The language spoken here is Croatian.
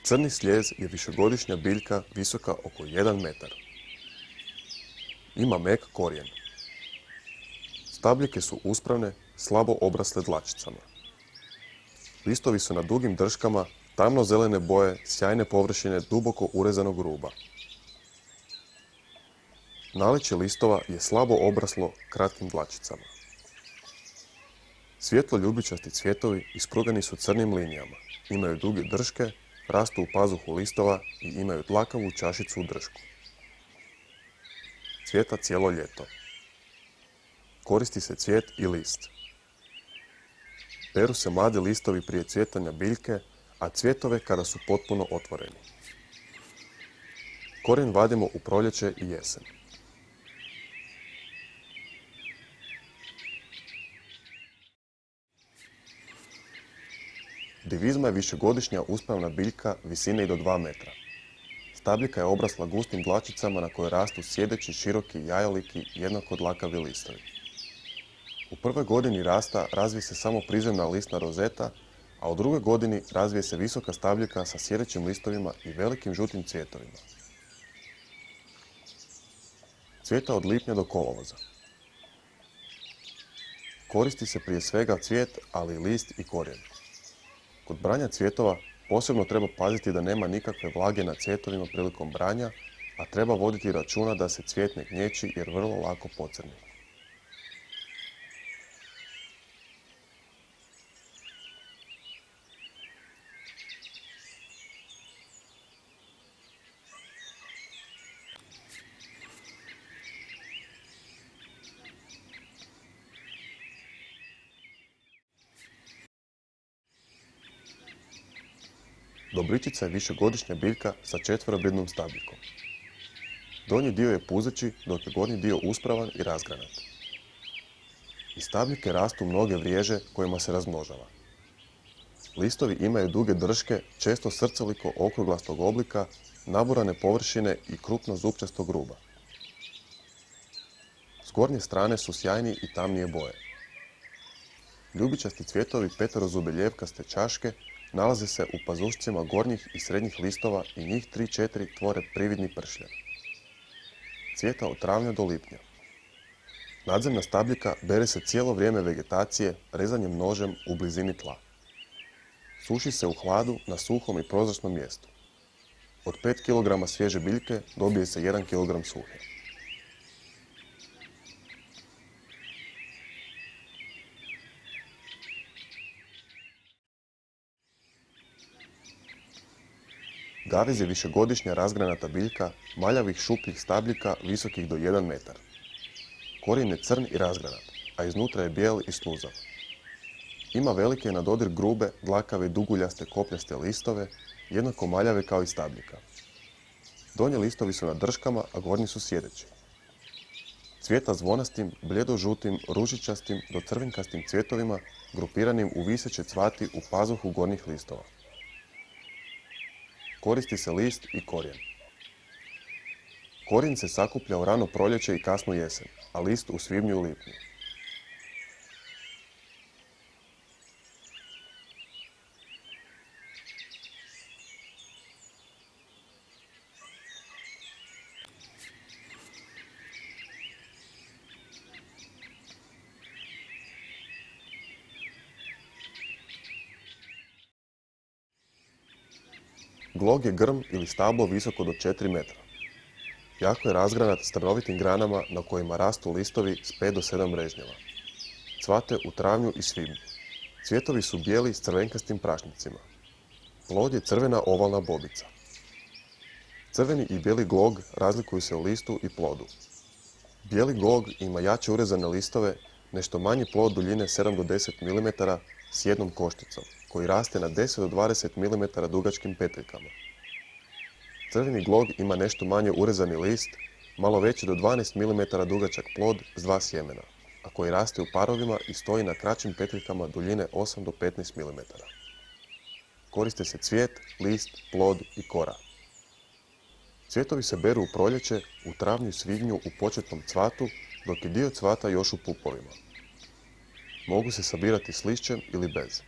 Crni slijez je višegodišnja biljka visoka oko 1 metar. Ima mek korijen. Stabljike su uspravne, slabo obrasle dlačicama. Listovi su na dugim drškama, tamno-zelene boje, sjajne površine duboko urezanog ruba. Naličje listova je slabo obraslo kratkim dlačicama. Svjetlo ljubičasti cvjetovi isprugani su crnim linijama, imaju duge drške, rastu u pazuhu listova i imaju dlakavu čašicu u dršku. Cvjeta cijelo ljeto. Koristi se cvijet i list. Beru se mladi listovi prije cvjetanja biljke, a cvjetove kada su potpuno otvoreni. Korijen vadimo u proljeće i jesen. Divizma je višegodišnja uspravna biljka visine i do 2 metra. Stabljika je obrasla gustim dlačicama na koje rastu sjedeći, široki, jajoliki, jednako dlakavi listovi. U prvoj godini rasta razvije se samo prizemna listna rozeta, a u drugoj godini razvije se visoka stabljika sa sjedećim listovima i velikim žutim cvjetovima. Cvjeta od lipnja do kolovoza. Koristi se prije svega cvijet, ali i list i korijen. Kod branja cvjetova posebno treba paziti da nema nikakve vlage na cvjetovima prilikom branja, a treba voditi računa da se cvijet ne gnječi jer vrlo lako pocrni. Dobričica je višegodišnja biljka sa 4-bridnom stabljikom. Donji dio je puzeći, dok je gornji dio uspravan i razgranat. Iz stabljike rastu mnoge vriježe kojima se razmnožava. Listovi imaju duge drške, često srcoliko okruglastog oblika, naborane površine i krupno zupčastog ruba. S gornje strane su sjajni i tamnije boje. Ljubičasti cvjetovi peterozube ljevkaste čaške nalaze se u pazušcima gornjih i srednjih listova i njih 3-4 tvore prividni pršljan. Cvjeta od travnja do lipnja. Nadzemna stabljika bere se cijelo vrijeme vegetacije rezanjem nožem u blizini tla. Suši se u hladu na suhom i prozračnom mjestu. Od 5 kg svježe biljke dobije se 1 kg suhe. Gavez je višegodišnja razgranata biljka maljavih šupljih stabljika visokih do 1 metar. Korijen je crn i razgranat, a iznutra je bijel i sluzav. Ima velike na dodir grube, dlakave, duguljaste, kopljaste listove, jednako maljave kao i stabljika. Donji listovi su na drškama, a gornji su sjedeći. Cvjeta zvonastim, bljedo-žutim, ružičastim do crvenkastim cvjetovima grupiranim u viseće cvati u pazuhu gornjih listova. Koristi se list i korijen. Korijen se sakuplja u rano proljeće i kasnu jesen, a list u svibnju i lipnju. Glog je grm ili stablo visoko do 4 metra. Jako je razgranat s trnovitim granama na kojima rastu listovi s 5 do 7 mrežnjeva. Cvate u travnju i svibnju. Cvjetovi su bijeli s crvenkastim prašnicima. Plod je crvena ovalna bobica. Crveni i bijeli glog razlikuju se u listu i plodu. Bijeli glog ima jače urezane listove, nešto manji plod duljine 7 do 10 mm s jednom košticom, koji raste na 10 do 20 mm dugačkim petljikama. Crveni glog ima nešto manje urezani list, malo veći do 12 mm dugačak plod s 2 sjemena, a koji raste u parovima i stoji na kraćim petljikama duljine 8 do 15 mm. Koriste se cvijet, list, plod i kora. Cvjetovi se beru u proljeće, u travnju i svibnju u početnom cvatu, dok je dio cvata još u pupovima. Mogu se sabirati s lišćem ili bez.